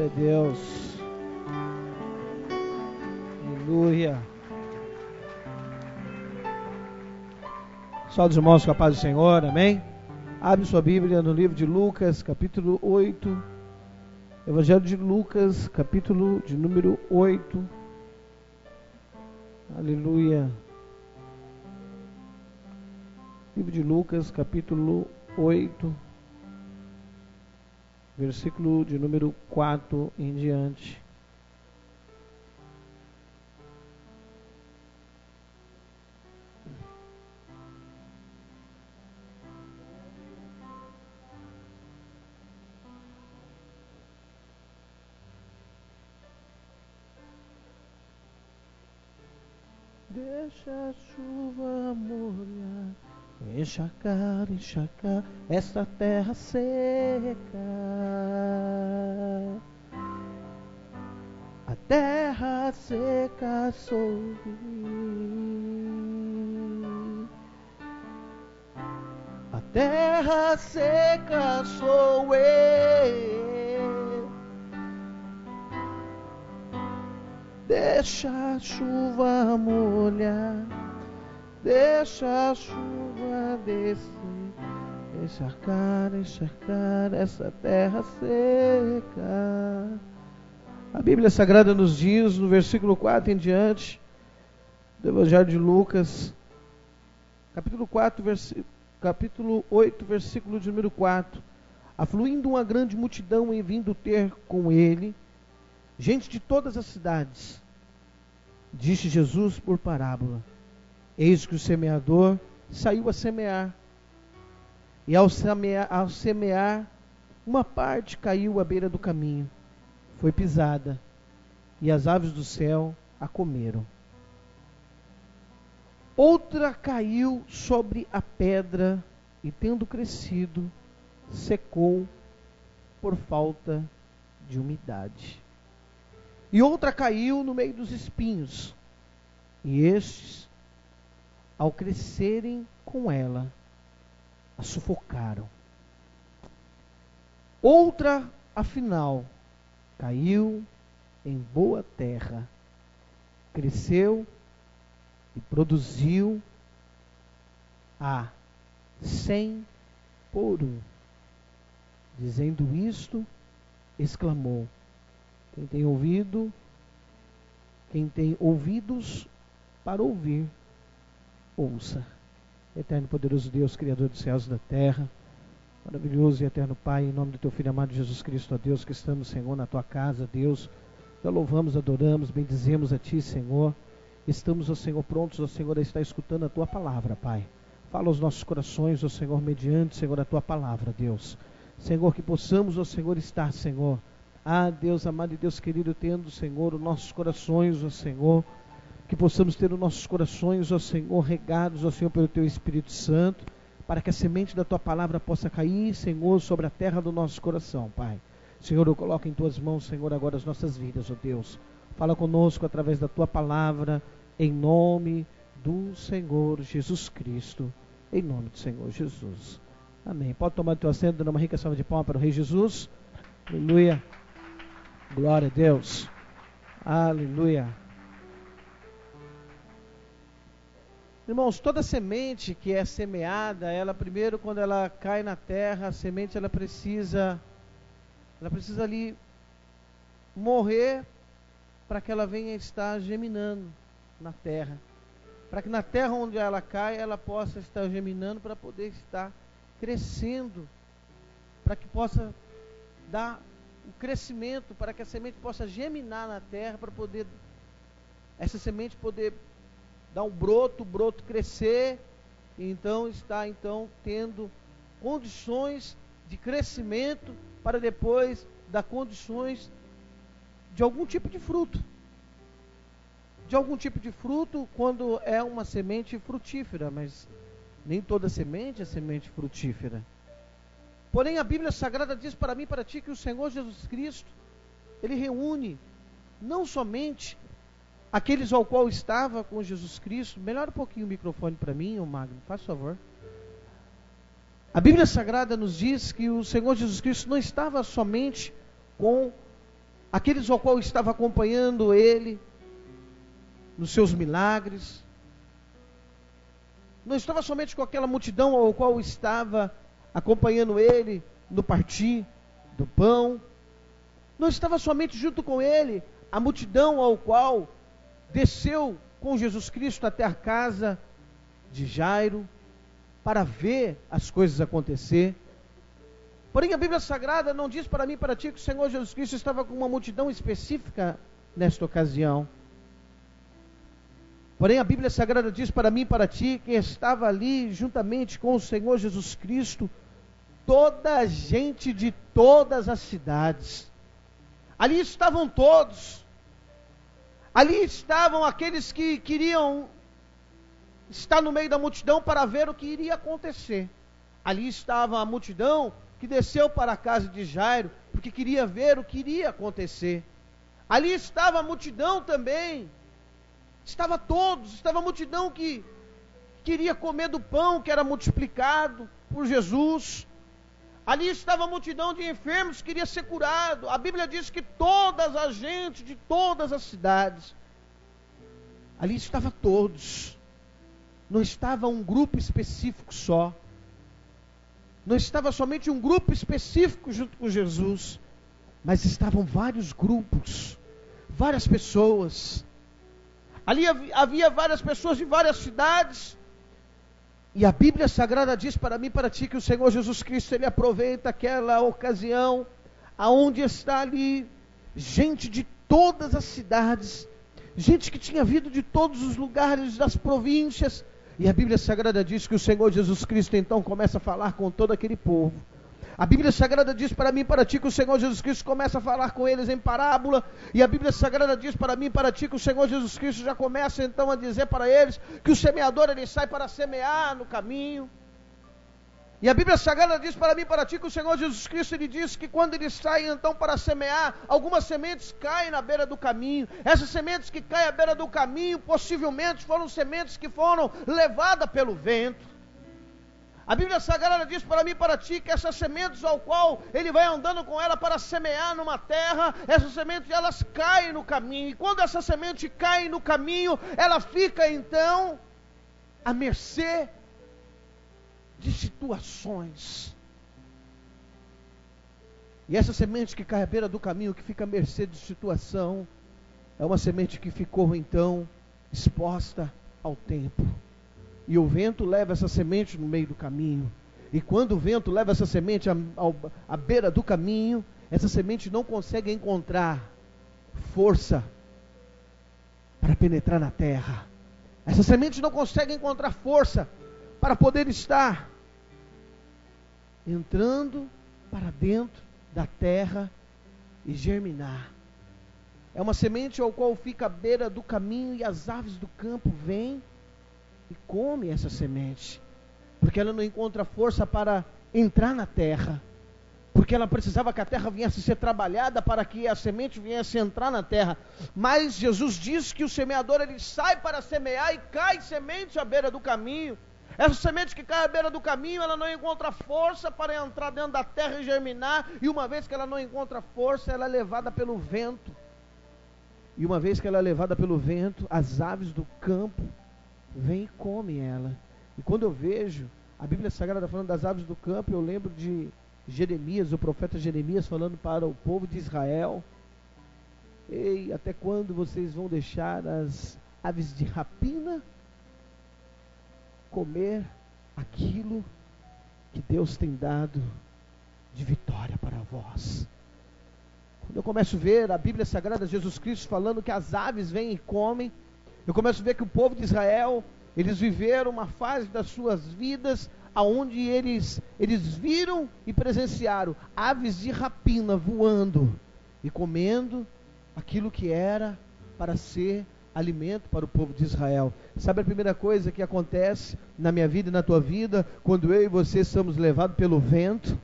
Deus, aleluia. Saúde os irmãos com a paz do Senhor, amém? Abre sua Bíblia no livro de Lucas, capítulo 8. Evangelho de Lucas, capítulo de número 8. Aleluia. Livro de Lucas, capítulo 8. Versículo de número 4 em diante. Deixa a chuva molhar, encharcar esta terra seca. A terra seca sou eu. A terra seca sou eu. Deixa a chuva molhar, deixa a chuva descer, encharcar essa terra seca. A Bíblia Sagrada nos diz, no versículo 4 em diante, do Evangelho de Lucas, capítulo 8, versículo de número 4. Afluindo uma grande multidão e vindo ter com ele gente de todas as cidades, disse Jesus por parábola: eis que o semeador saiu a semear. E ao semear, uma parte caiu à beira do caminho, foi pisada, e as aves do céu a comeram. Outra caiu sobre a pedra, e tendo crescido, secou por falta de umidade. E outra caiu no meio dos espinhos, e estes, ao crescerem com ela, a sufocaram. Outra, afinal, caiu em boa terra, cresceu e produziu a 100 por 1. Dizendo isto, exclamou: quem tem ouvidos para ouvir, ouça. Eterno e poderoso Deus, Criador dos céus e da terra, maravilhoso e eterno Pai, em nome do Teu Filho amado Jesus Cristo, ó Deus, que estamos, Senhor, na Tua casa, Deus, já louvamos, adoramos, bendizemos a Ti, Senhor. Estamos, ó Senhor, prontos, ó Senhor, a estar escutando a Tua palavra, Pai. Fala aos nossos corações, ó Senhor, mediante, Senhor, a Tua palavra, Deus. Senhor, que possamos, ó Senhor, estar, Senhor, Deus amado e Deus querido, tendo, Senhor, os nossos corações, ó Senhor, que possamos ter os nossos corações, ó Senhor, regados, ó Senhor, pelo Teu Espírito Santo, para que a semente da Tua palavra possa cair, Senhor, sobre a terra do nosso coração, Pai. Senhor, eu coloco em Tuas mãos, Senhor, agora as nossas vidas, ó Deus. Fala conosco através da Tua palavra, em nome do Senhor Jesus Cristo, em nome do Senhor Jesus. Amém. Pode tomar o teu assento, dando uma rica salva de palmas para o Rei Jesus. Aleluia. Glória a Deus. Aleluia. Irmãos, toda semente que é semeada, ela primeiro, quando ela cai na terra, a semente ela precisa ali morrer para que ela venha estar geminando na terra. Para que na terra onde ela cai, ela possa estar geminando para poder estar crescendo, para que possa dar o crescimento, para que a semente possa geminar na terra, para poder essa semente poder dar um broto, o broto crescer, e então está tendo condições de crescimento para depois dar condições de algum tipo de fruto. De algum tipo de fruto quando é uma semente frutífera, mas nem toda semente é semente frutífera. Porém, a Bíblia Sagrada diz para mim e para ti que o Senhor Jesus Cristo, Ele reúne não somente aqueles ao qual estava com Jesus Cristo. Melhora um pouquinho o microfone para mim, ô Magno, faz favor. A Bíblia Sagrada nos diz que o Senhor Jesus Cristo não estava somente com aqueles ao qual estava acompanhando ele nos seus milagres. Não estava somente com aquela multidão ao qual estava acompanhando ele no partir do pão. Não estava somente junto com ele a multidão ao qual desceu com Jesus Cristo até a casa de Jairo para ver as coisas acontecer. Porém, a Bíblia Sagrada não diz para mim e para ti que o Senhor Jesus Cristo estava com uma multidão específica nesta ocasião. Porém, a Bíblia Sagrada diz para mim e para ti que estava ali juntamente com o Senhor Jesus Cristo toda a gente de todas as cidades. Ali estavam todos. Ali estavam aqueles que queriam estar no meio da multidão para ver o que iria acontecer. Ali estava a multidão que desceu para a casa de Jairo, porque queria ver o que iria acontecer. Ali estava a multidão também. Estava a multidão que queria comer do pão que era multiplicado por Jesus. Ali estava a multidão de enfermos que queria ser curado. A Bíblia diz que todas as gente de todas as cidades, ali estava todos. Não estava um grupo específico só. Não estava somente um grupo específico junto com Jesus, mas estavam vários grupos, várias pessoas. Ali havia várias pessoas de várias cidades. E a Bíblia Sagrada diz para mim e para ti que o Senhor Jesus Cristo, Ele aproveita aquela ocasião, aonde está ali gente de todas as cidades, gente que tinha vindo de todos os lugares das províncias. E a Bíblia Sagrada diz que o Senhor Jesus Cristo então começa a falar com todo aquele povo. A Bíblia Sagrada diz para mim e para ti que o Senhor Jesus Cristo começa a falar com eles em parábola. E a Bíblia Sagrada diz para mim e para ti que o Senhor Jesus Cristo já começa então a dizer para eles que o semeador ele sai para semear no caminho. E a Bíblia Sagrada diz para mim e para ti que o Senhor Jesus Cristo ele diz que quando ele sai então para semear, algumas sementes caem na beira do caminho. Essas sementes que caem à beira do caminho possivelmente foram sementes que foram levadas pelo vento. A Bíblia Sagrada diz para mim e para ti que essas sementes ao qual ele vai andando com ela para semear numa terra, essas sementes elas caem no caminho. E quando essa semente cai no caminho, ela fica então à mercê de situações. E essa semente que cai à beira do caminho, que fica à mercê de situação, é uma semente que ficou então exposta ao tempo. E o vento leva essa semente no meio do caminho. E quando o vento leva essa semente à beira do caminho, essa semente não consegue encontrar força para penetrar na terra. Essa semente não consegue encontrar força para poder estar entrando para dentro da terra e germinar. É uma semente ao qual fica à beira do caminho e as aves do campo vêm e come essa semente, porque ela não encontra força para entrar na terra, porque ela precisava que a terra viesse a ser trabalhada para que a semente viesse a entrar na terra. Mas Jesus diz que o semeador ele sai para semear e cai semente à beira do caminho. Essa semente que cai à beira do caminho, ela não encontra força para entrar dentro da terra e germinar, e uma vez que ela não encontra força, ela é levada pelo vento. E uma vez que ela é levada pelo vento, as aves do campo vem e come ela. E quando eu vejo a Bíblia Sagrada falando das aves do campo, eu lembro de Jeremias, o profeta Jeremias falando para o povo de Israel: ei, até quando vocês vão deixar as aves de rapina comer aquilo que Deus tem dado de vitória para vós? Quando eu começo a ver a Bíblia Sagrada, Jesus Cristo falando que as aves vêm e comem, eu começo a ver que o povo de Israel, eles viveram uma fase das suas vidas aonde eles viram e presenciaram aves de rapina voando e comendo aquilo que era para ser alimento para o povo de Israel. Sabe a primeira coisa que acontece na minha vida e na tua vida quando eu e você somos levados pelo vento?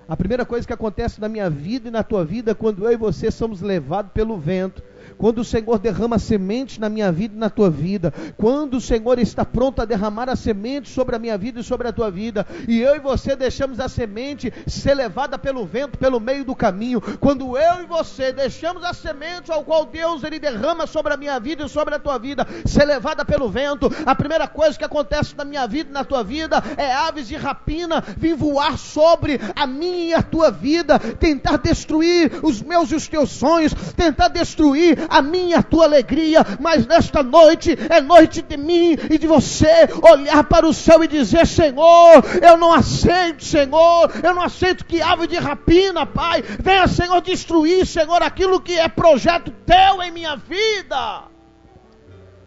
A primeira coisa que acontece na minha vida e na tua vida quando eu e você somos levados pelo vento quando o Senhor derrama a semente na minha vida e na tua vida, quando o Senhor está pronto a derramar a semente sobre a minha vida e sobre a tua vida, e eu e você deixamos a semente ser levada pelo vento, pelo meio do caminho, quando eu e você deixamos a semente ao qual Deus ele derrama sobre a minha vida e sobre a tua vida, ser levada pelo vento, a primeira coisa que acontece na minha vida e na tua vida, é aves de rapina vir voar sobre a minha e a tua vida, tentar destruir os meus e os teus sonhos, tentar destruir a minha e a tua alegria. Mas nesta noite é noite de mim e de você olhar para o céu e dizer: Senhor, eu não aceito, Senhor, eu não aceito que ave de rapina, Pai, venha, Senhor, destruir, Senhor, aquilo que é projeto teu em minha vida.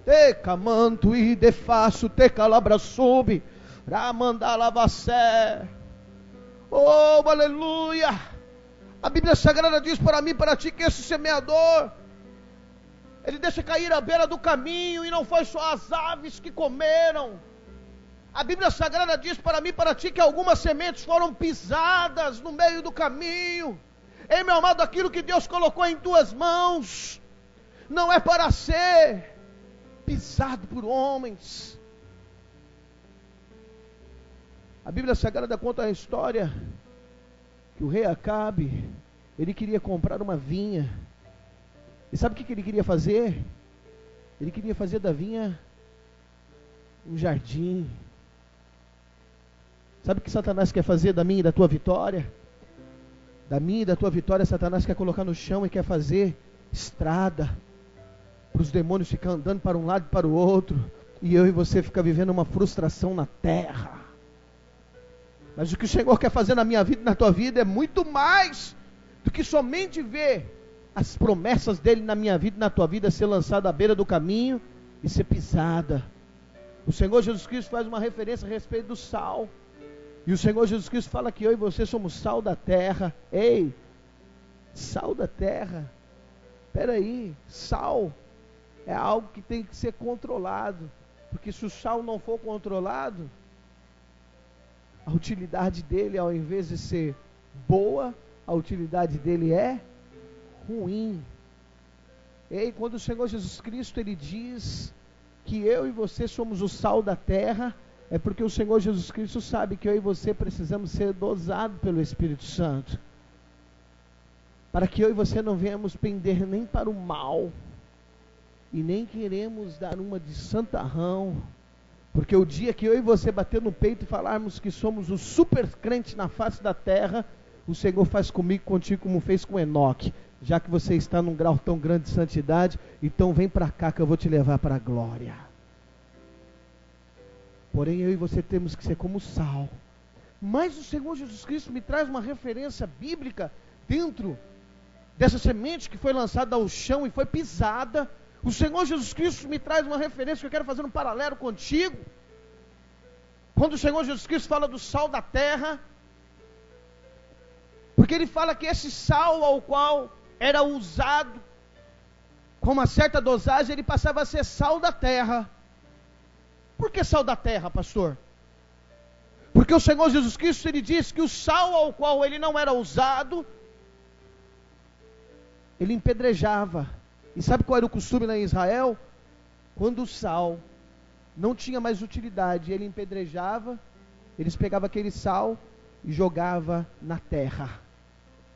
Te camanto e defaço, te calabra sub, ramanda lavassé. Oh, aleluia! A Bíblia Sagrada diz para mim, para ti, que esse semeador, ele deixa cair à beira do caminho, e não foi só as aves que comeram. A Bíblia Sagrada diz para mim, para ti, que algumas sementes foram pisadas no meio do caminho. Ei, meu amado, aquilo que Deus colocou em tuas mãos, não é para ser pisado por homens. A Bíblia Sagrada conta a história que o rei Acabe, ele queria comprar uma vinha. E sabe o que ele queria fazer? Ele queria fazer da vinha um jardim. Sabe o que Satanás quer fazer da minha e da tua vitória? Da minha e da tua vitória, Satanás quer colocar no chão e quer fazer estrada, para os demônios ficar andando para um lado e para o outro, e eu e você ficar vivendo uma frustração na terra. Mas o que o Senhor quer fazer na minha vida e na tua vida é muito mais do que somente ver as promessas dele na minha vida e na tua vida ser lançada à beira do caminho e ser pisada. O Senhor Jesus Cristo faz uma referência a respeito do sal, e o Senhor Jesus Cristo fala que eu e você somos sal da terra. Ei, sal da terra, espera aí, sal é algo que tem que ser controlado, porque se o sal não for controlado, a utilidade dele, ao invés de ser boa, a utilidade dele é ruim. E quando o Senhor Jesus Cristo ele diz que eu e você somos o sal da terra, é porque o Senhor Jesus Cristo sabe que eu e você precisamos ser dosados pelo Espírito Santo, para que eu e você não venhamos pender nem para o mal, e nem queremos dar uma de santarrão, porque o dia que eu e você bater no peito e falarmos que somos o super crente na face da terra, o Senhor faz comigo, contigo, como fez com Enoque. Já que você está num grau tão grande de santidade, então vem para cá que eu vou te levar para a glória. Porém, eu e você temos que ser como sal. Mas o Senhor Jesus Cristo me traz uma referência bíblica dentro dessa semente que foi lançada ao chão e foi pisada. O Senhor Jesus Cristo me traz uma referência que eu quero fazer um paralelo contigo. Quando o Senhor Jesus Cristo fala do sal da terra, porque ele fala que esse sal ao qual era usado com uma certa dosagem, ele passava a ser sal da terra. Por que sal da terra, pastor? Porque o Senhor Jesus Cristo ele disse que o sal ao qual ele não era usado, ele empedrejava. E sabe qual era o costume lá em Israel? Quando o sal não tinha mais utilidade, ele empedrejava, eles pegavam aquele sal e jogavam na terra.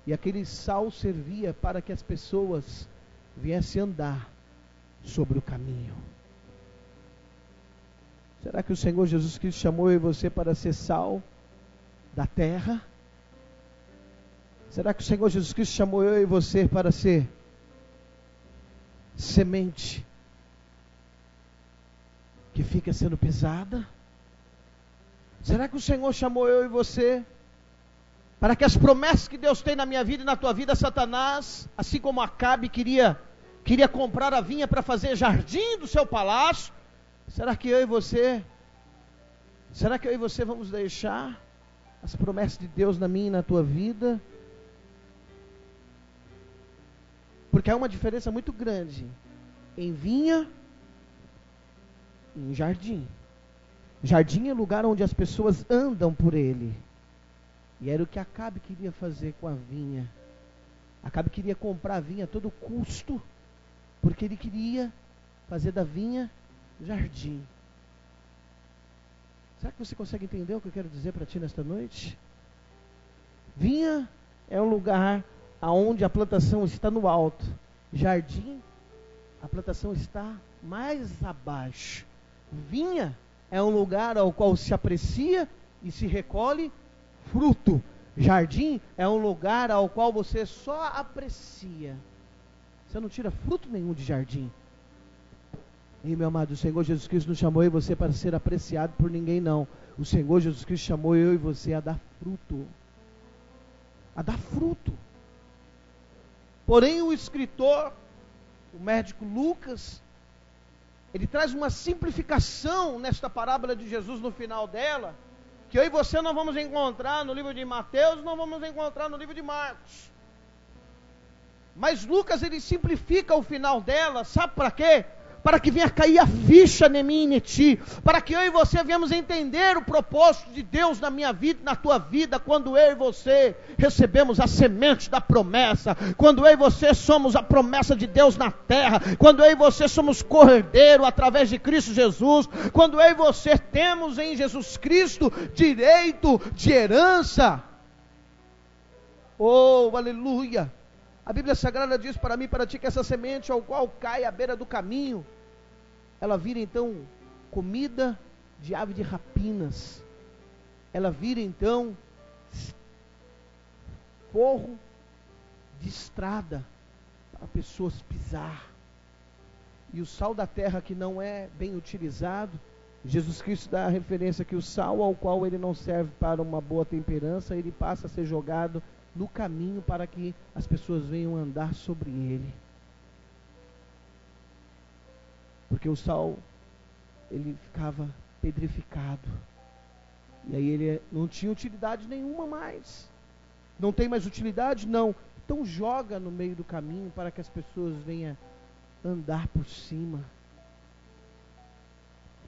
E aquele sal servia para que as pessoas viessem andar sobre o caminho. Será que o Senhor Jesus Cristo chamou eu e você para ser sal da terra? Será que o Senhor Jesus Cristo chamou eu e você para ser semente que fica sendo pisada? Será que o Senhor chamou eu e você para que as promessas que Deus tem na minha vida e na tua vida, Satanás, assim como Acabe queria comprar a vinha para fazer jardim do seu palácio, será que eu e você vamos deixar as promessas de Deus na minha e na tua vida? Porque há uma diferença muito grande em vinha e em jardim. Jardim é lugar onde as pessoas andam por ele. E era o que Acabe queria fazer com a vinha. Acabe queria comprar a vinha a todo custo, porque ele queria fazer da vinha jardim. Será que você consegue entender o que eu quero dizer para ti nesta noite? Vinha é um lugar onde a plantação está no alto. Jardim, a plantação está mais abaixo. Vinha é um lugar ao qual se aprecia e se recolhe fruto. Jardim é um lugar ao qual você só aprecia. Você não tira fruto nenhum de jardim. E meu amado, o Senhor Jesus Cristo não chamou eu e você para ser apreciado por ninguém, não. O Senhor Jesus Cristo chamou eu e você a dar fruto. A dar fruto. Porém, o escritor, o médico Lucas, ele traz uma simplificação nesta parábola de Jesus no final dela, que eu e você não vamos encontrar no livro de Mateus, não vamos encontrar no livro de Marcos. Mas Lucas, ele simplifica o final dela, sabe para quê? Para que venha cair a ficha em mim e em ti, para que eu e você venhamos entender o propósito de Deus na minha vida, na tua vida, quando eu e você recebemos a semente da promessa, quando eu e você somos a promessa de Deus na terra, quando eu e você somos cordeiro através de Cristo Jesus, quando eu e você temos em Jesus Cristo direito de herança. Oh, aleluia! A Bíblia Sagrada diz para mim e para ti que essa semente ao qual cai à beira do caminho, ela vira então comida de ave de rapinas. Ela vira então forro de estrada para pessoas pisar. E o sal da terra que não é bem utilizado, Jesus Cristo dá a referência que o sal ao qual ele não serve para uma boa temperança, ele passa a ser jogado no caminho para que as pessoas venham andar sobre ele. Porque o sal, ele ficava pedrificado. E aí ele não tinha utilidade nenhuma mais. Não tem mais utilidade? Não. Então joga no meio do caminho para que as pessoas venham andar por cima.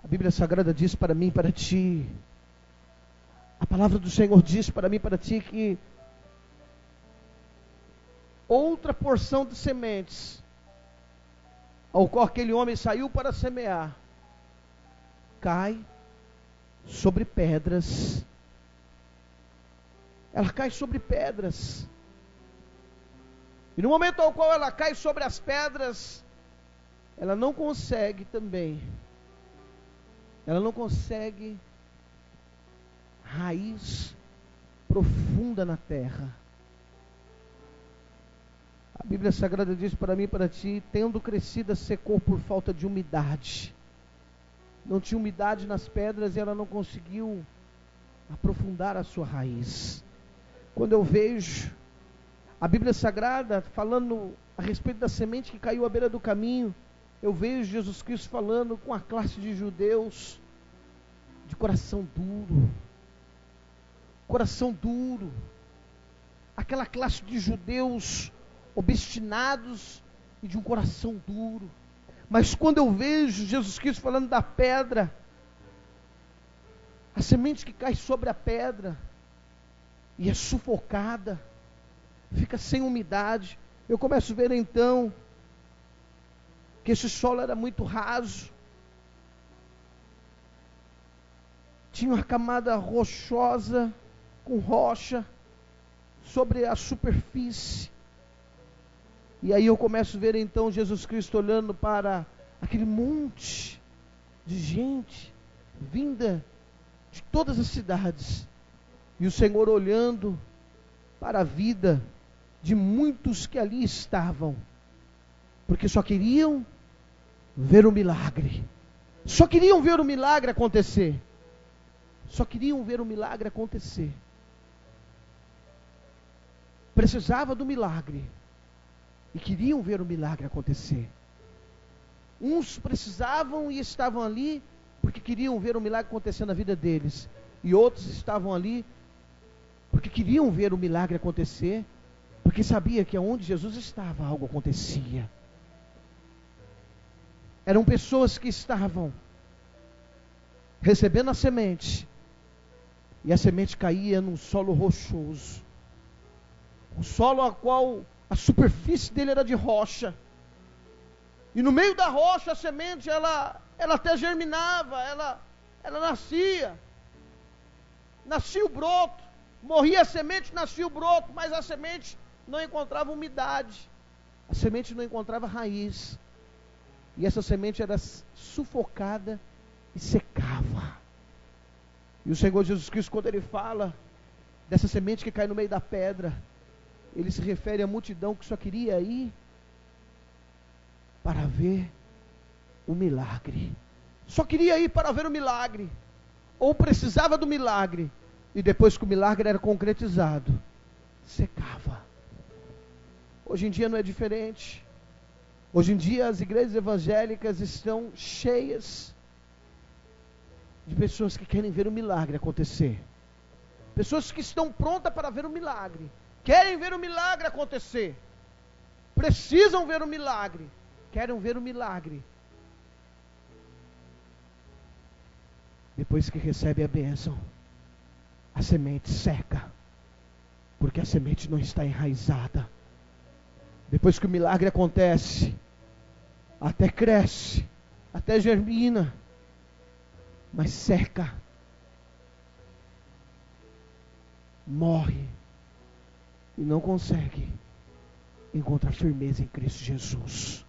A Bíblia Sagrada diz para mim e para ti, a palavra do Senhor diz para mim e para ti que outra porção de sementes, ao qual aquele homem saiu para semear, cai sobre pedras. Ela cai sobre pedras. E no momento ao qual ela cai sobre as pedras, ela não consegue também. Ela não consegue raiz profunda na terra. A Bíblia Sagrada diz para mim e para ti, tendo crescida, secou por falta de umidade. Não tinha umidade nas pedras e ela não conseguiu aprofundar a sua raiz. Quando eu vejo a Bíblia Sagrada falando a respeito da semente que caiu à beira do caminho, eu vejo Jesus Cristo falando com a classe de judeus de coração duro. Coração duro. Aquela classe de judeus obstinados e de um coração duro. Mas quando eu vejo Jesus Cristo falando da pedra, a semente que cai sobre a pedra e é sufocada, fica sem umidade, eu começo a ver então que esse solo era muito raso, tinha uma camada rochosa com rocha sobre a superfície. E aí eu começo a ver então Jesus Cristo olhando para aquele monte de gente vinda de todas as cidades, e o Senhor olhando para a vida de muitos que ali estavam, porque só queriam ver o milagre, só queriam ver o milagre acontecer, só queriam ver o milagre acontecer, precisava do milagre, e queriam ver o milagre acontecer. Uns precisavam e estavam ali porque queriam ver o milagre acontecer na vida deles, e outros estavam ali porque queriam ver o milagre acontecer, porque sabia que onde Jesus estava algo acontecia. Eram pessoas que estavam recebendo a semente, e a semente caía num solo rochoso, um solo a qual a superfície dele era de rocha, E no meio da rocha a semente, ela até germinava, ela nascia. Nascia o broto. Morria a semente, nascia o broto, mas a semente não encontrava umidade. A semente não encontrava raiz. E essa semente era sufocada e secava. E o Senhor Jesus Cristo, quando Ele fala dessa semente que cai no meio da pedra, Ele se refere à multidão que só queria ir para ver o milagre. Só queria ir para ver o milagre. Ou precisava do milagre. E depois que o milagre era concretizado, secava. Hoje em dia não é diferente. Hoje em dia as igrejas evangélicas estão cheias de pessoas que querem ver o milagre acontecer. Pessoas que estão prontas para ver o milagre. Querem ver o milagre acontecer. Precisam ver o milagre. Querem ver o milagre. Depois que recebe a bênção, a semente seca. Porque a semente não está enraizada. Depois que o milagre acontece, até cresce, até germina, mas seca, morre e não consegue encontrar firmeza em Cristo Jesus.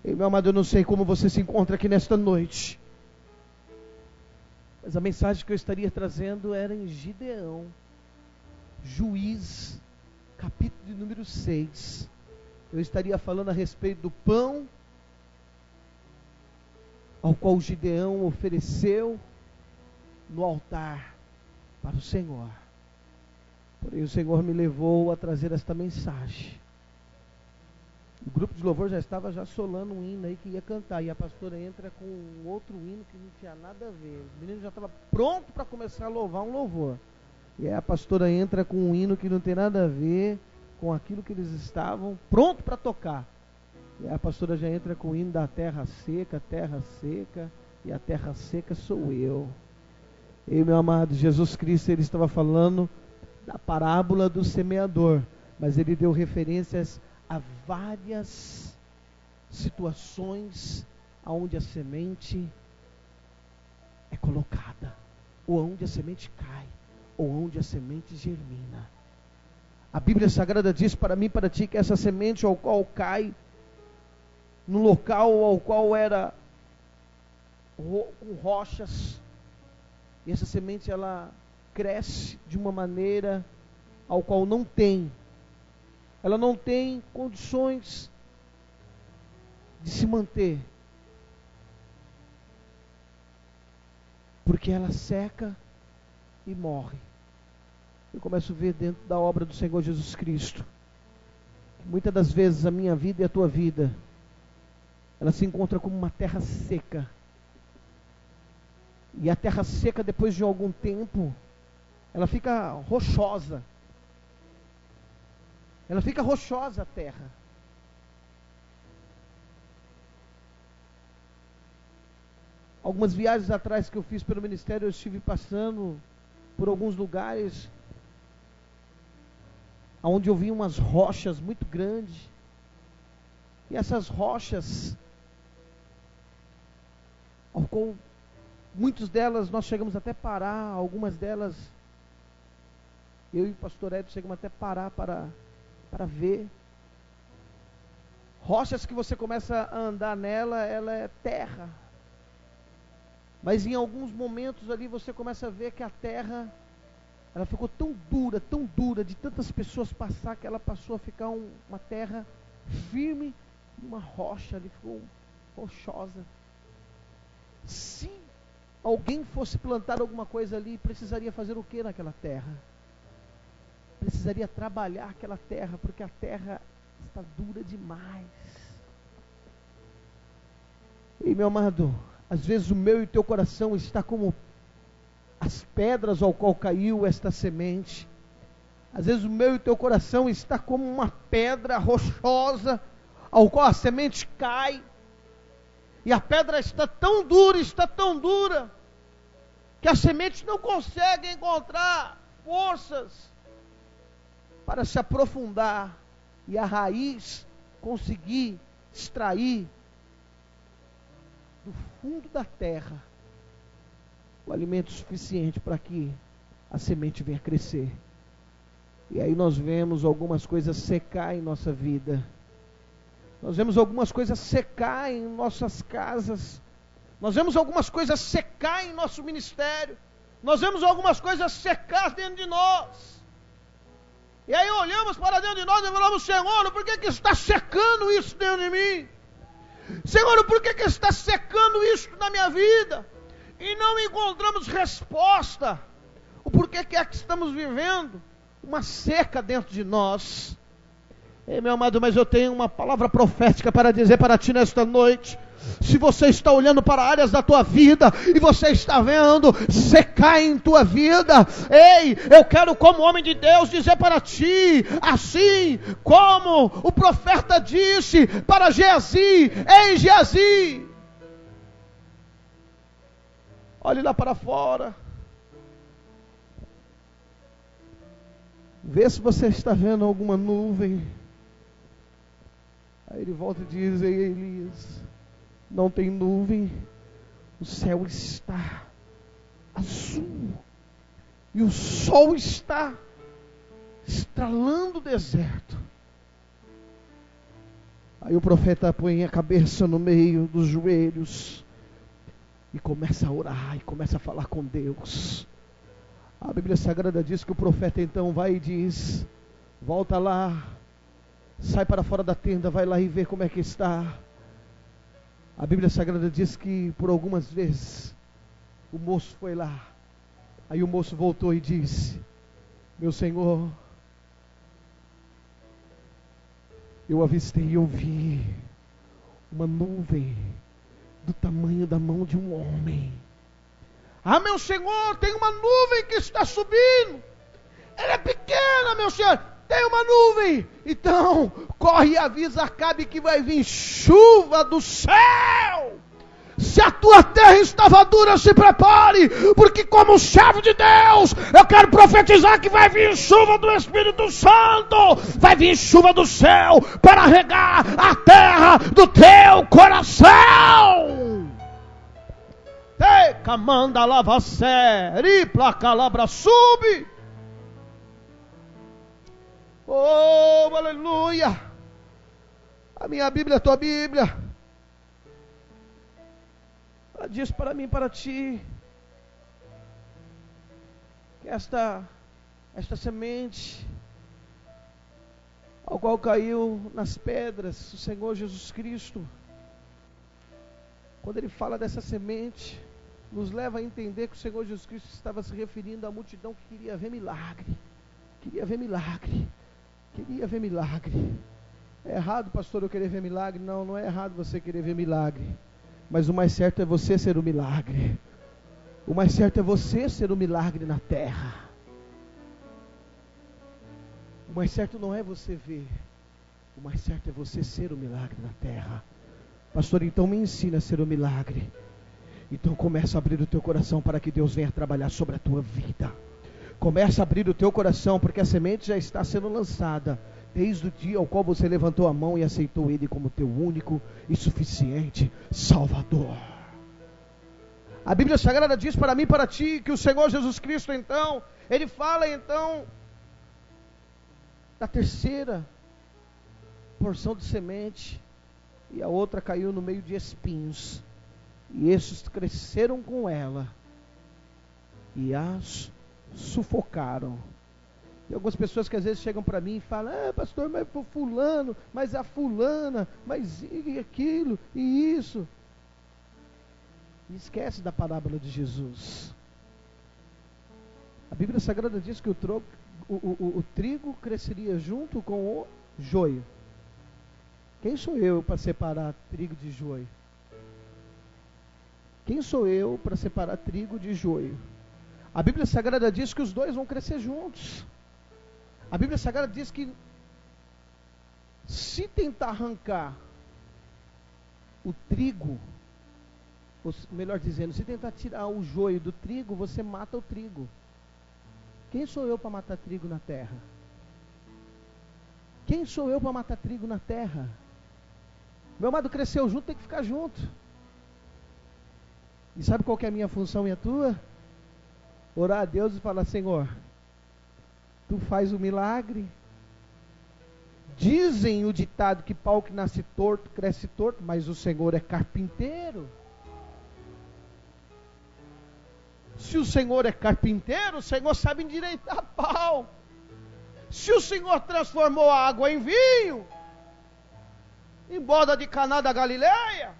E, meu amado, eu não sei como você se encontra aqui nesta noite, mas a mensagem que eu estaria trazendo era em Gideão, Juiz, capítulo de número 6. Eu estaria falando a respeito do pão ao qual Gideão ofereceu no altar para o Senhor. Porém o Senhor me levou a trazer esta mensagem. O grupo de louvor já estava solando um hino aí que ia cantar, e a pastora entra com outro hino que não tinha nada a ver. O menino já estava pronto para começar a louvar um louvor. E aí a pastora entra com um hino que não tem nada a ver com aquilo que eles estavam pronto para tocar. E aí a pastora já entra com o hino da terra seca, e a terra seca sou eu. E meu amado, Jesus Cristo, ele estava falando da parábola do semeador, mas ele deu referências a várias situações onde a semente é colocada, ou onde a semente cai, ou onde a semente germina. A Bíblia Sagrada diz para mim e para ti que essa semente ao qual cai no local ao qual era com rochas, e essa semente ela cresce de uma maneira ao qual ela não tem condições de se manter, porque ela seca e morre. Eu começo a ver dentro da obra do Senhor Jesus Cristo, que muitas das vezes a minha vida e a tua vida, ela se encontra como uma terra seca. E a terra seca, depois de algum tempo, ela fica rochosa. Ela fica rochosa a terra. Algumas viagens atrás que eu fiz pelo ministério, eu estive passando por alguns lugares onde eu vi umas rochas muito grandes. E essas rochas, ao qual muitas delas nós chegamos até parar, algumas delas eu e o pastor Edson chegamos até parar para ver. Rochas que você começa a andar nela, ela é terra, mas em alguns momentos ali você começa a ver que a terra, ela ficou tão dura, de tantas pessoas passar, que ela passou a ficar uma terra firme, uma rocha ali, ficou rochosa. Se alguém fosse plantar alguma coisa ali, precisaria fazer o que naquela terra? Precisaria trabalhar aquela terra, porque a terra está dura demais. E meu amado, às vezes o meu e o teu coração está como as pedras ao qual caiu esta semente. Às vezes o meu e o teu coração está como uma pedra rochosa ao qual a semente cai, e a pedra está tão dura, que a semente não consegue encontrar forças para se aprofundar, e a raiz conseguir extrair do fundo da terra o alimento suficiente para que a semente venha crescer. E aí nós vemos algumas coisas secar em nossa vida. Nós vemos algumas coisas secar em nossas casas. Nós vemos algumas coisas secar em nosso ministério. Nós vemos algumas coisas secar dentro de nós. E aí olhamos para dentro de nós e falamos: Senhor, por que está secando isso dentro de mim? Senhor, por que está secando isso na minha vida? E não encontramos resposta. O porquê que é que estamos vivendo uma seca dentro de nós. Ei, meu amado, mas eu tenho uma palavra profética para dizer para ti nesta noite. Se você está olhando para áreas da tua vida e você está vendo secar em tua vida, ei, eu quero como homem de Deus dizer para ti, assim como o profeta disse para Geazi: ei, Geazi, olhe lá para fora, vê se você está vendo alguma nuvem. Aí ele volta e diz: ei, Elias, não tem nuvem, o céu está azul e o sol está estralando o deserto. Aí o profeta põe a cabeça no meio dos joelhos e começa a orar e começa a falar com Deus. A Bíblia Sagrada diz que o profeta então vai e diz: volta lá, sai para fora da tenda, vai lá e vê como é que está. A Bíblia Sagrada diz que por algumas vezes o moço foi lá. Aí o moço voltou e disse: meu senhor, eu avistei e ouvi uma nuvem do tamanho da mão de um homem. Ah, meu senhor, tem uma nuvem que está subindo. Ela é pequena, meu senhor. Tem uma nuvem. Então, corre e avisa Acabe que vai vir chuva do céu. Se a tua terra estava dura, se prepare, porque como servo de Deus, eu quero profetizar que vai vir chuva do Espírito Santo. Vai vir chuva do céu para regar a terra do teu coração. Teca manda lava série, placa labra sube. Oh, aleluia. A minha Bíblia, a tua Bíblia, ela diz para mim e para ti que esta semente ao qual caiu nas pedras o Senhor Jesus Cristo, quando ele fala dessa semente, nos leva a entender que o Senhor Jesus Cristo estava se referindo à multidão que queria ver milagre. Queria ver milagre. Queria ver milagre. É errado, pastor, eu querer ver milagre? Não, não é errado você querer ver milagre. Mas o mais certo é você ser o milagre. O mais certo é você ser o milagre na terra. O mais certo não é você ver. O mais certo é você ser o milagre na terra. Pastor, então me ensina a ser o milagre. Então começa a abrir o teu coração para que Deus venha trabalhar sobre a tua vida. Começa a abrir o teu coração, porque a semente já está sendo lançada desde o dia ao qual você levantou a mão e aceitou Ele como teu único e suficiente Salvador. A Bíblia Sagrada diz para mim e para ti que o Senhor Jesus Cristo então, Ele fala então da terceira porção de semente, e a outra caiu no meio de espinhos, e esses cresceram com ela e as sufocaram. E algumas pessoas que às vezes chegam para mim e falam: pastor, mas fulano, mas a fulana, mas e aquilo, e isso. E esquece da parábola de Jesus. A Bíblia Sagrada diz que o trigo cresceria junto com o joio. Quem sou eu para separar trigo de joio? Quem sou eu para separar trigo de joio? A Bíblia Sagrada diz que os dois vão crescer juntos. A Bíblia Sagrada diz que se tentar arrancar o trigo, ou melhor dizendo, se tentar tirar o joio do trigo, você mata o trigo. Quem sou eu para matar trigo na terra? Quem sou eu para matar trigo na terra? Meu amado, cresceu junto, tem que ficar junto. E sabe qual que é a minha função e a tua? Orar a Deus e falar: Senhor, Tu faz o milagre. Dizem o ditado que pau que nasce torto, cresce torto, mas o Senhor é carpinteiro. Se o Senhor é carpinteiro, o Senhor sabe endireitar pau. Se o Senhor transformou a água em vinho, em boda de Caná da Galileia,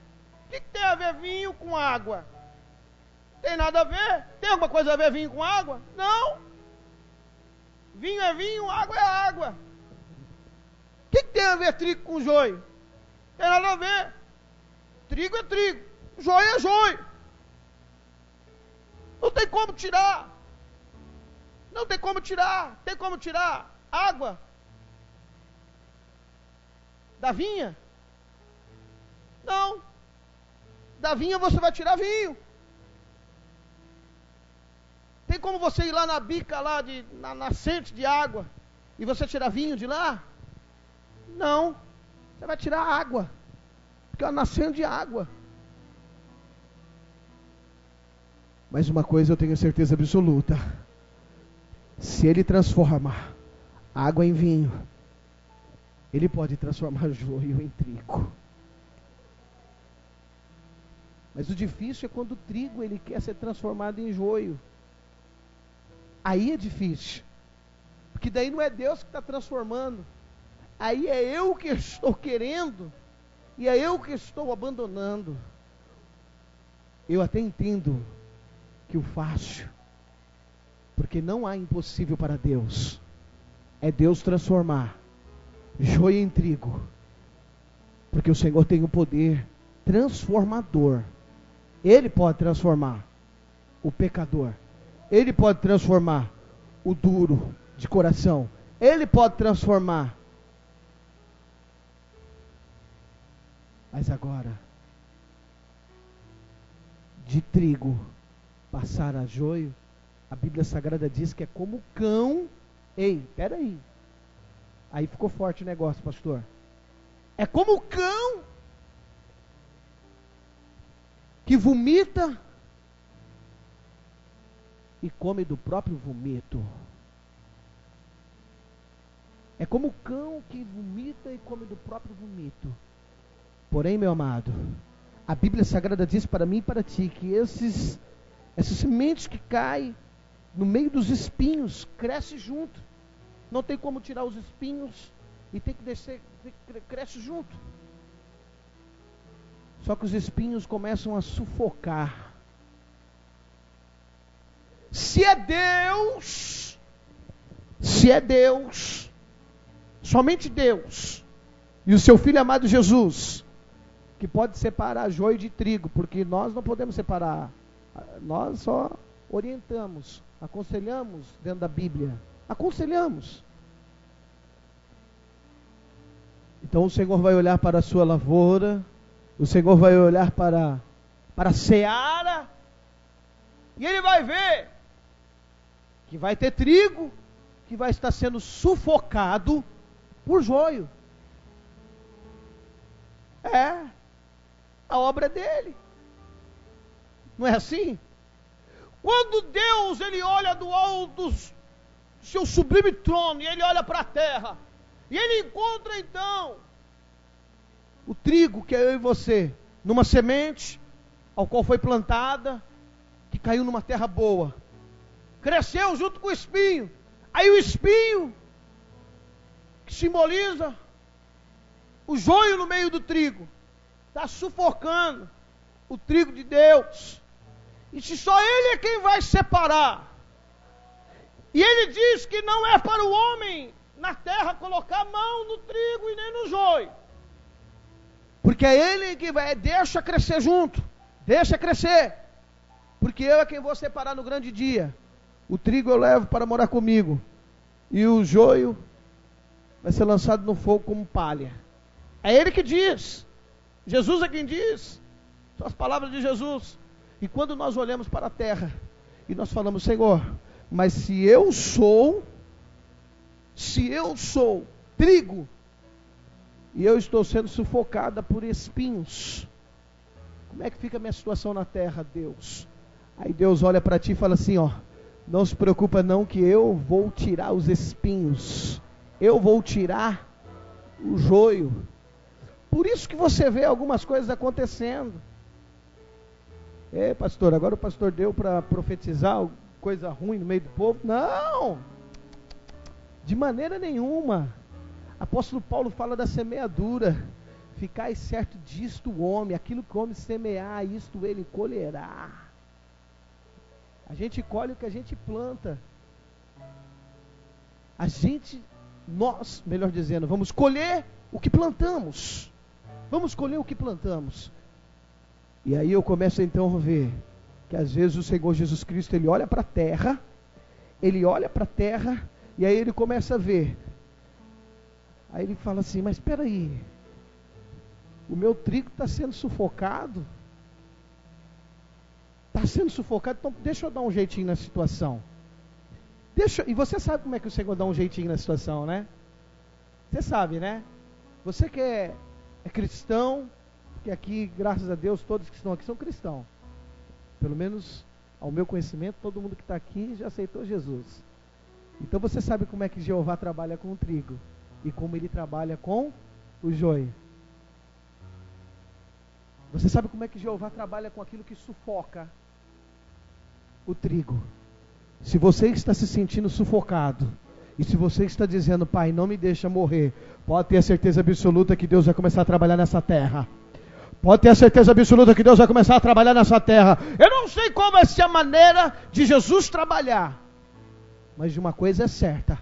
o que tem a ver vinho com água? Tem nada a ver? Tem alguma coisa a ver vinho com água? Não. Vinho é vinho, água é água. O que tem a ver trigo com joio? Tem nada a ver. Trigo é trigo, joio é joio. Não tem como tirar. Não tem como tirar. Tem como tirar água da vinha? Não. Da vinha você vai tirar vinho. Tem como você ir lá na bica, lá na nascente de água, e você tirar vinho de lá? Não. Você vai tirar água, porque é uma nascente de água. Mas uma coisa eu tenho certeza absoluta: se Ele transforma água em vinho, Ele pode transformar joio em trigo. Mas o difícil é quando o trigo ele quer ser transformado em joio. Aí é difícil, porque daí não é Deus que está transformando, aí é eu que estou querendo, e é eu que estou abandonando. Eu até entendo que o faço, porque não há impossível para Deus. É Deus transformar joio em trigo, porque o Senhor tem o poder transformador. Ele pode transformar o pecador, Ele pode transformar o duro de coração, Ele pode transformar. Mas agora, de trigo passar a joio, a Bíblia Sagrada diz que é como cão. Ei, peraí, aí ficou forte o negócio, pastor. É como o cão que vomita e come do próprio vomito. É como o cão que vomita e come do próprio vomito. Porém, meu amado, a Bíblia Sagrada diz para mim e para ti que essas sementes que caem no meio dos espinhos crescem junto. Não tem como tirar os espinhos e tem que descer, cresce junto. Só que os espinhos começam a sufocar. Se é Deus, somente Deus, e o seu Filho amado Jesus, que pode separar joio de trigo, porque nós não podemos separar, nós só orientamos, aconselhamos dentro da Bíblia, aconselhamos. Então o Senhor vai olhar para a sua lavoura, o Senhor vai olhar para a seara, e Ele vai ver que vai ter trigo, que vai estar sendo sufocado por joio. É, a obra é dele. Não é assim? Quando Deus ele olha do alto do seu sublime trono, e Ele olha para a terra, e Ele encontra então o trigo que é eu e você, numa semente, ao qual foi plantada, que caiu numa terra boa, cresceu junto com o espinho. Aí o espinho, que simboliza o joio no meio do trigo, está sufocando o trigo de Deus. E se só Ele é quem vai separar, e Ele diz que não é para o homem na terra colocar a mão no trigo e nem no joio, porque é Ele que vai, deixa crescer junto, deixa crescer, porque eu é quem vou separar no grande dia. O trigo eu levo para morar comigo, e o joio vai ser lançado no fogo como palha. É Ele que diz, Jesus é quem diz, são as palavras de Jesus. E quando nós olhamos para a terra, e nós falamos: Senhor, mas se eu sou trigo, e eu estou sendo sufocada por espinhos. Como é que fica a minha situação na terra, Deus? Aí Deus olha para ti e fala assim, ó, não se preocupa não, que eu vou tirar os espinhos, eu vou tirar o joio. Por isso que você vê algumas coisas acontecendo. Pastor, agora o pastor deu para profetizar coisa ruim no meio do povo? Não, de maneira nenhuma. Apóstolo Paulo fala da semeadura. Ficai certo disto o homem, aquilo que o homem semear, isto ele colherá. A gente colhe o que a gente planta. Nós, melhor dizendo, vamos colher o que plantamos. Vamos colher o que plantamos. E aí eu começo então a ver que às vezes o Senhor Jesus Cristo, ele olha para a terra, e aí ele começa a ver. Aí ele fala assim, mas espera aí, o meu trigo está sendo sufocado. Está sendo sufocado, então deixa eu dar um jeitinho na situação. E você sabe como é que o Senhor dá um jeitinho na situação, né? Você sabe, né? Você que é cristão, porque aqui, graças a Deus, todos que estão aqui são cristãos. Pelo menos, ao meu conhecimento, todo mundo que está aqui já aceitou Jesus. Então você sabe como é que Jeová trabalha com o trigo e como ele trabalha com o joio. Você sabe como é que Jeová trabalha com aquilo que sufoca o trigo. Se você está se sentindo sufocado, e se você está dizendo, Pai, não me deixa morrer, pode ter a certeza absoluta que Deus vai começar a trabalhar nessa terra. Pode ter a certeza absoluta que Deus vai começar a trabalhar nessa terra. Eu não sei qual vai ser a maneira de Jesus trabalhar, mas de uma coisa é certa: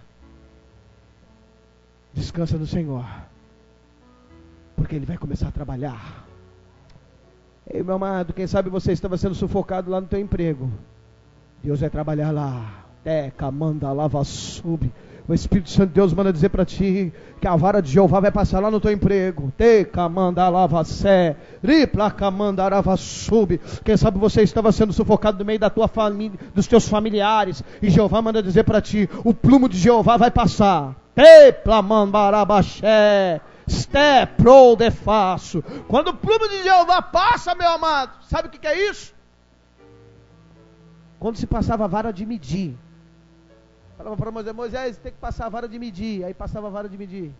descansa no Senhor, porque Ele vai começar a trabalhar. Ei, meu amado, quem sabe você estava sendo sufocado lá no teu emprego. Deus vai trabalhar lá. Teca, manda, lava, sube. O Espírito Santo de Deus manda dizer para ti que a vara de Jeová vai passar lá no teu emprego. Teca, manda, lava, sé. Riplaca, manda, lava, sube. Quem sabe você estava sendo sufocado no meio da tua família, dos teus familiares, e Jeová manda dizer para ti: o plumo de Jeová vai passar. Tepla, mandarabaxé. Stepro de faço. Quando o plumo de Jeová passa, meu amado, sabe o que é isso? Quando se passava a vara de medir. Falava para Moisés, tem que passar a vara de medir. Aí passava a vara de medir.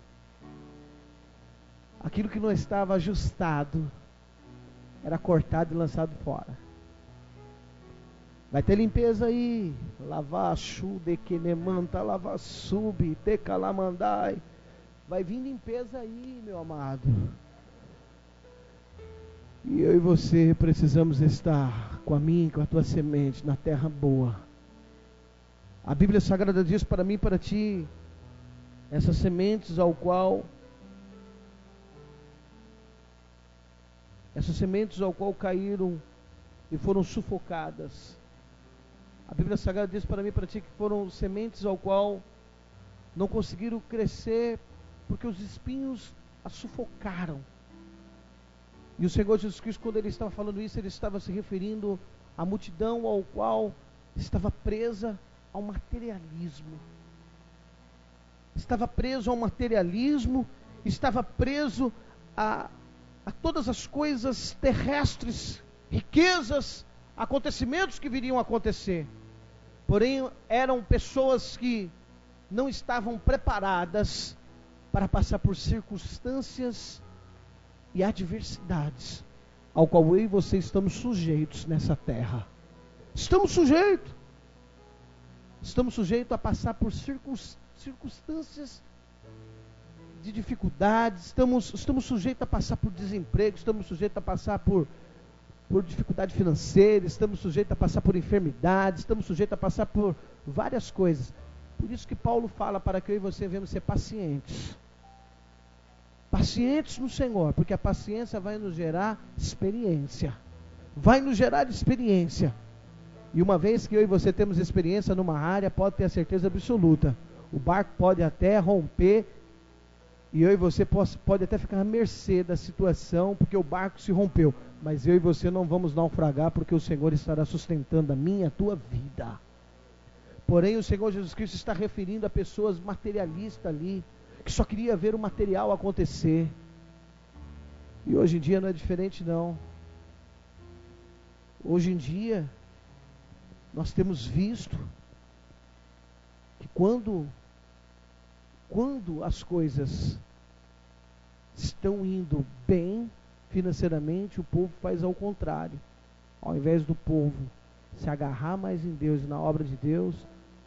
Aquilo que não estava ajustado era cortado e lançado fora. Vai ter limpeza aí. Lavar, chude, que ne manta, lavar, sube, tecalamandai. Vai vir limpeza aí, meu amado. E eu e você precisamos estar com a minha e com a tua semente na terra boa. A Bíblia Sagrada diz para mim e para ti, essas sementes ao qual caíram e foram sufocadas. A Bíblia Sagrada diz para mim e para ti que foram sementes ao qual não conseguiram crescer porque os espinhos a sufocaram. E o Senhor Jesus Cristo, quando ele estava falando isso, ele estava se referindo à multidão ao qual estava presa ao materialismo. Estava preso ao materialismo, estava preso a todas as coisas terrestres, riquezas, acontecimentos que viriam a acontecer. Porém, eram pessoas que não estavam preparadas para passar por circunstâncias e adversidades, ao qual eu e você estamos sujeitos nessa terra. Estamos sujeitos a passar por circunstâncias de dificuldades, estamos sujeitos a passar por desemprego, estamos sujeitos a passar por dificuldade financeira, estamos sujeitos a passar por enfermidades, estamos sujeitos a passar por várias coisas. Por isso que Paulo fala para que eu e você venhamos ser pacientes. Pacientes no Senhor, porque a paciência vai nos gerar experiência. Vai nos gerar experiência. E uma vez que eu e você temos experiência numa área, pode ter a certeza absoluta. O barco pode até romper, e eu e você pode até ficar à mercê da situação, porque o barco se rompeu. Mas eu e você não vamos naufragar, porque o Senhor estará sustentando a minha e a tua vida. Porém, o Senhor Jesus Cristo está referindo a pessoas materialistas ali, que só queria ver o material acontecer. E hoje em dia não é diferente não. Hoje em dia, nós temos visto que quando as coisas estão indo bem financeiramente, o povo faz ao contrário. Ao invés do povo se agarrar mais em Deus e na obra de Deus,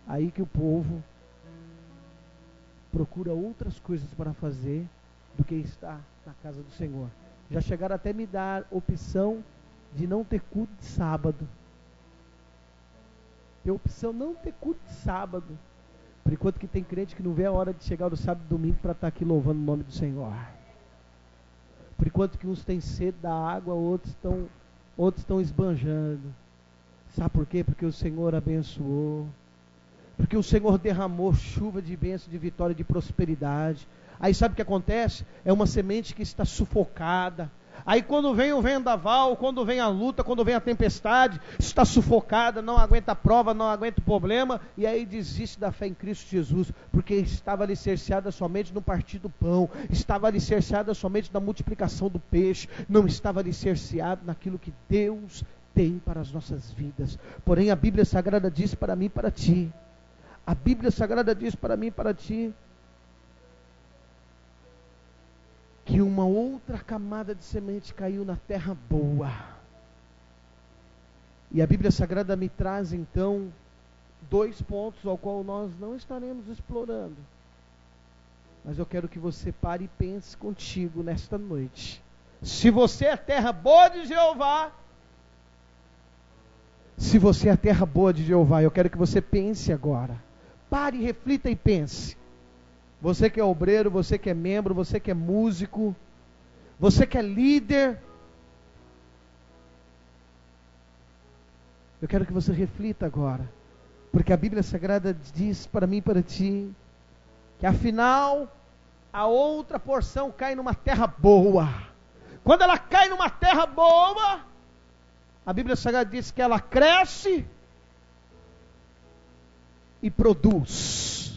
aí que o povo procura outras coisas para fazer do que estar na casa do Senhor. Já chegaram até me dar opção de não ter culto de sábado. Tem opção não ter culto de sábado. Por enquanto que tem crente que não vê a hora de chegar no sábado e domingo para estar aqui louvando o nome do Senhor. Por enquanto que uns têm sede da água, outros estão esbanjando. Sabe por quê? Porque o Senhor abençoou. Porque o Senhor derramou chuva de bênção, de vitória, de prosperidade. Aí sabe o que acontece? É uma semente que está sufocada. Aí quando vem o vendaval, quando vem a luta, quando vem a tempestade, está sufocada, não aguenta a prova, não aguenta o problema, e aí desiste da fé em Cristo Jesus, porque estava alicerciada somente no partir do pão, estava alicerciada somente na multiplicação do peixe, não estava alicerciado naquilo que Deus tem para as nossas vidas. Porém a Bíblia Sagrada diz para mim e para ti, a Bíblia Sagrada diz para mim e para ti, que uma outra camada de semente caiu na terra boa. E a Bíblia Sagrada me traz então 2 pontos ao qual nós não estaremos explorando. Mas eu quero que você pare e pense contigo nesta noite. Se você é terra boa de Jeová, se você é a terra boa de Jeová, eu quero que você pense agora. Pare, reflita e pense. Você que é obreiro, você que é membro, você que é músico, você que é líder, eu quero que você reflita agora, porque a Bíblia Sagrada diz para mim e para ti, que afinal, a outra porção cai numa terra boa. Quando ela cai numa terra boa, a Bíblia Sagrada diz que ela cresce e produz.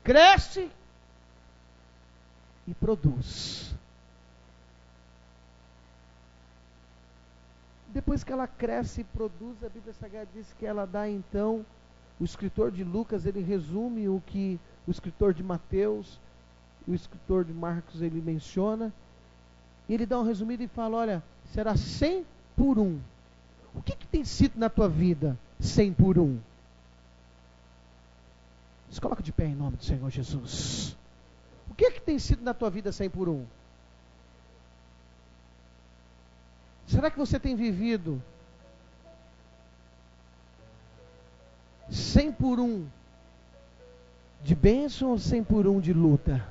Cresce e produz. Depois que ela cresce e produz, a Bíblia Sagrada diz que ela dá então, o escritor de Lucas, ele resume o que o escritor de Mateus, o escritor de Marcos, ele menciona, e ele dá um resumido e fala, olha, será 100 por 1. O que tem sido na tua vida 100 por 1? Se coloca de pé em nome do Senhor Jesus. O que tem sido na tua vida 100 por 1? Será que você tem vivido 100 por 1 de bênção ou 100 por 1 de luta?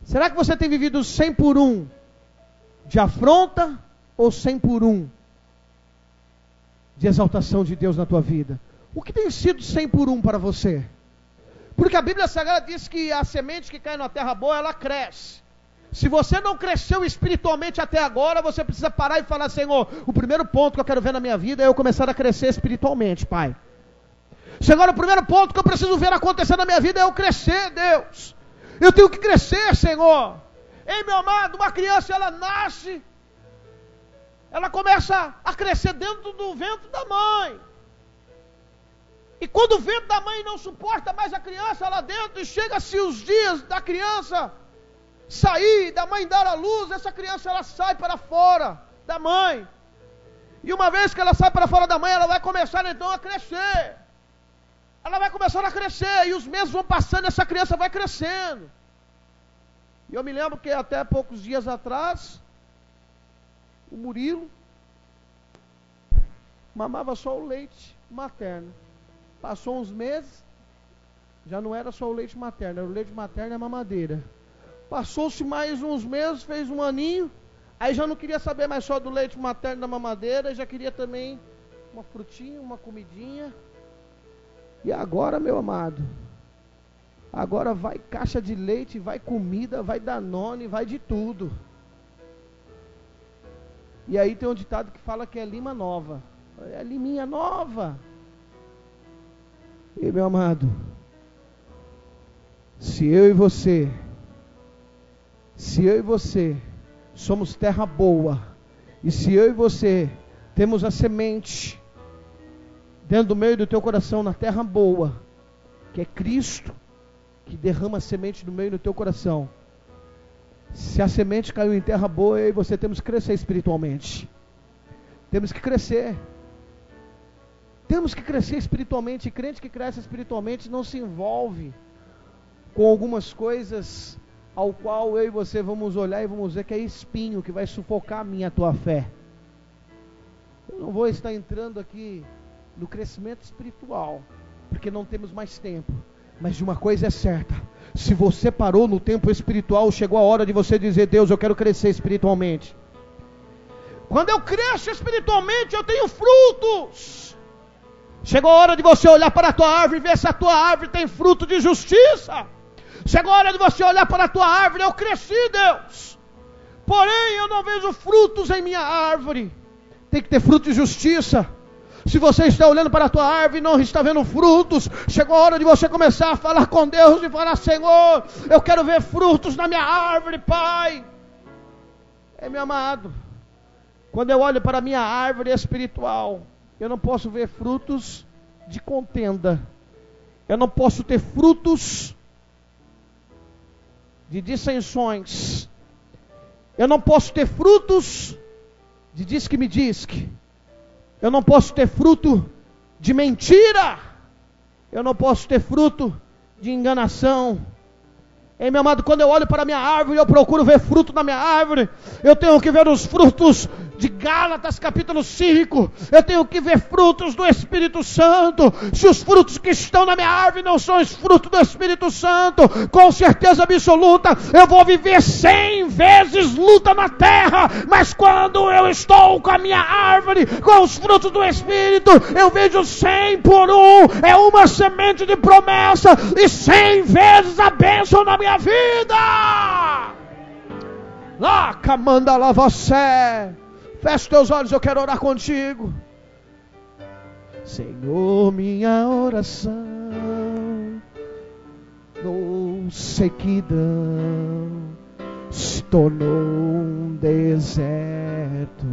Será que você tem vivido 100 por 1 de afronta ou 100 por 1 de exaltação de Deus na tua vida? O que tem sido 100 por 1 para você? Porque a Bíblia Sagrada diz que a semente que cai na terra boa, ela cresce. Se você não cresceu espiritualmente até agora, você precisa parar e falar, Senhor, o primeiro ponto que eu quero ver na minha vida é eu começar a crescer espiritualmente, Pai. Senhor, o primeiro ponto que eu preciso ver acontecer na minha vida é eu crescer, Deus. Eu tenho que crescer, Senhor. Ei, meu amado, uma criança, ela nasce, ela começa a crescer dentro do ventre da mãe. E quando o ventre da mãe não suporta mais a criança lá dentro, e chega-se os dias da criança sair, da mãe dar à luz, essa criança ela sai para fora da mãe. E uma vez que ela sai para fora da mãe, ela vai começar então a crescer. Ela vai começar a crescer, e os meses vão passando, e essa criança vai crescendo. E eu me lembro que até poucos dias atrás, o Murilo mamava só o leite materno. Passou uns meses, já não era só o leite materno, era o leite materno e a mamadeira. Passou-se mais uns meses, fez um aninho, aí já não queria saber mais só do leite materno e da mamadeira, já queria também uma frutinha, uma comidinha. E agora, meu amado, agora vai caixa de leite, vai comida, vai Danone, vai de tudo. E aí tem um ditado que fala que é lima nova. É liminha nova. E meu amado, se eu e você Se eu e você somos terra boa, e se eu e você temos a semente dentro do meio do teu coração, na terra boa, que é Cristo, que derrama a semente no meio do teu coração. Se a semente caiu em terra boa, eu e você temos que crescer espiritualmente. Temos que crescer. Temos que crescer espiritualmente. E crente que cresce espiritualmente não se envolve com algumas coisas ao qual eu e você vamos olhar e vamos ver que é espinho que vai sufocar a minha, a tua fé. Eu não vou estar entrando aqui no crescimento espiritual, porque não temos mais tempo. Mas de uma coisa é certa: se você parou no tempo espiritual, chegou a hora de você dizer: Deus, eu quero crescer espiritualmente. Quando eu cresço espiritualmente, eu tenho frutos. Chegou a hora de você olhar para a tua árvore e ver se a tua árvore tem fruto de justiça. Chegou a hora de você olhar para a tua árvore: eu cresci, Deus, porém eu não vejo frutos em minha árvore. Tem que ter fruto de justiça. Se você está olhando para a tua árvore e não está vendo frutos, chegou a hora de você começar a falar com Deus e falar: Senhor, eu quero ver frutos na minha árvore, Pai. Meu amado, quando eu olho para a minha árvore espiritual, eu não posso ver frutos de contenda. Eu não posso ter frutos de dissensões. Eu não posso ter frutos de diz-que-me-diz-que. Eu não posso ter fruto de mentira. Eu não posso ter fruto de enganação. Meu amado, quando eu olho para a minha árvore, eu procuro ver fruto na minha árvore. Eu tenho que ver os frutos de Gálatas capítulo 5. Eu tenho que ver frutos do Espírito Santo. Se os frutos que estão na minha árvore não são os frutos do Espírito Santo, com certeza absoluta, eu vou viver 100 vezes luta na terra. Mas quando eu estou com a minha árvore, com os frutos do Espírito, eu vejo 100 por 1. É uma semente de promessa e 100 vezes a bênção na minha vida. Lá, camanda lá você. Feche teus olhos, eu quero orar contigo. Senhor, minha oração no sequidão se tornou um deserto.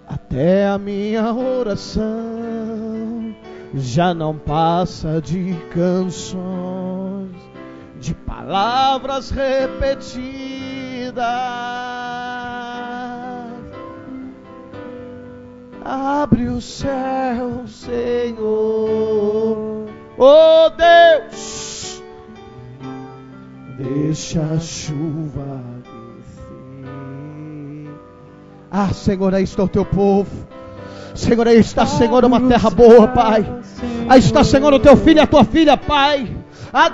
Até a minha oração já não passa de canções, de palavras repetidas. Abre o céu, Senhor, oh Deus, deixa a chuva descer. Senhor, aí está o teu povo. Senhor, aí está, Senhor, uma terra boa, Pai. Aí está, Senhor, o teu filho e a tua filha, Pai.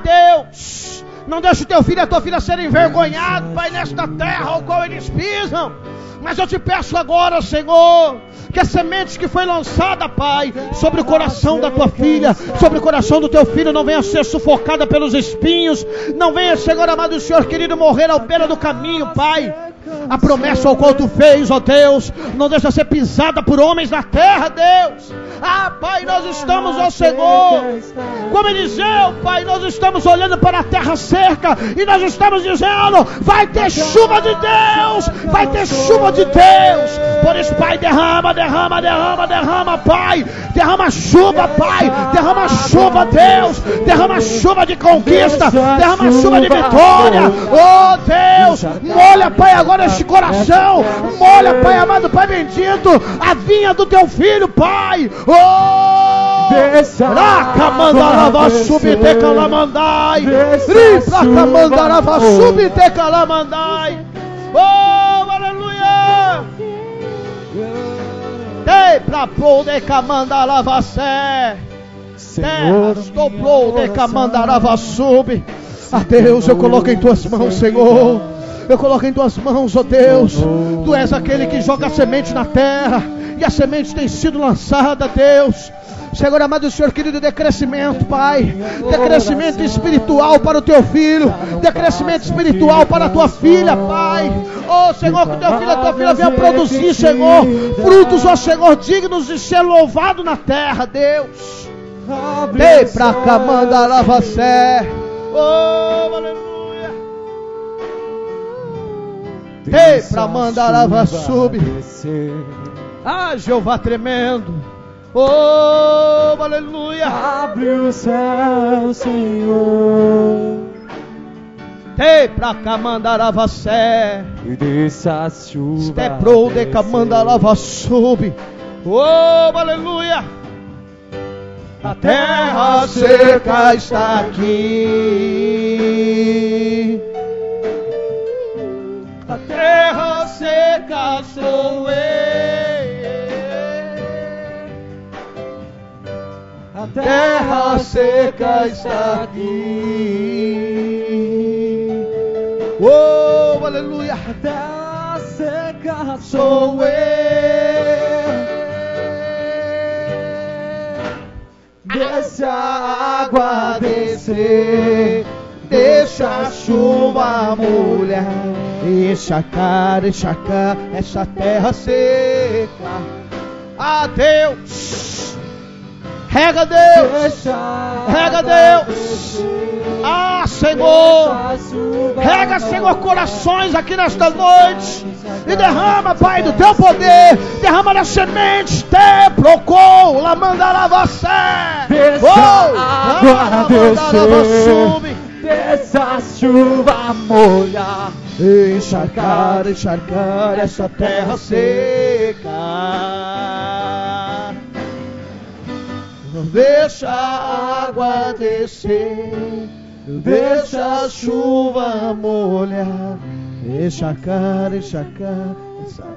Deus, não deixe o teu filho e a tua filha serem envergonhados, Pai, nesta terra ao qual eles pisam. Mas eu te peço agora, Senhor, que a semente que foi lançada, Pai, sobre o coração da tua filha, sobre o coração do teu filho, não venha ser sufocada pelos espinhos. Não venha, Senhor amado, Senhor querido, morrer ao beira do caminho, Pai. A promessa ao qual tu fez, ó Deus, não deixa ser pisada por homens na terra, Deus. Pai, nós estamos, ó Senhor, como Eliseu, Pai, nós estamos olhando para a terra seca e nós estamos dizendo: vai ter chuva de Deus, vai ter chuva de Deus. Por isso, Pai, derrama, Pai, derrama chuva, Pai, derrama chuva, Deus, derrama chuva de conquista, derrama chuva de vitória, oh Deus, molha, Pai, agora este coração, molha, Pai amado, Pai bendito, a vinha do teu filho, Pai. Oh, Racamandarava subite calamandai, Racamandarava subite calamandai. Oh, aleluia. Dei pra poder camandarava sé, terras dobrou de camandarava sub. Deus, eu coloco em tuas mãos, Senhor. Eu coloco em tuas mãos, ó Deus. Tu és aquele que joga a semente na terra, e a semente tem sido lançada, Deus. Senhor amado, Senhor querido, dê crescimento, Pai. Dê crescimento espiritual para o teu filho. Dê crescimento espiritual para a tua filha, Pai. Oh Senhor, que o teu filho e a tua filha venham produzir, Senhor, frutos, ó Senhor, dignos de ser louvado na terra, Deus. Vem pra cá, manda lava sé. Oh, aleluia. Vem pra mandar lava sub. Ah, Jeová tremendo. Oh, aleluia. Abre o céu, Senhor. Vem pra cá, manda lava sé. E deixa a chuva Steprou de cá, manda lava sub. Oh, aleluia. A terra seca está aqui. A terra seca sou eu. A terra seca está aqui. Oh, aleluia. A terra seca Sou eu. Deixa a água descer, deixa a chuva molhar, encharcar essa terra seca. Ah, Deus, rega Deus, rega Deus. Ah, Senhor, rega, Senhor, corações aqui nesta noite e derrama, Pai, do teu poder, derrama na semente, te procou, la manda lava sé. Água descer, deixa a chuva molhar, encharcar essa terra seca. Deixa a água descer, deixa a chuva molhar, encharcar essa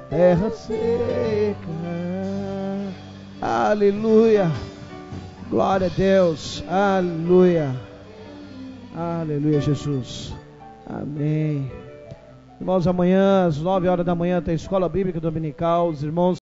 terra seca. Aleluia. Glória a Deus. Aleluia. Aleluia, Jesus. Amém. Irmãos, amanhã às 9 horas da manhã tem Escola Bíblica Dominical. Os irmãos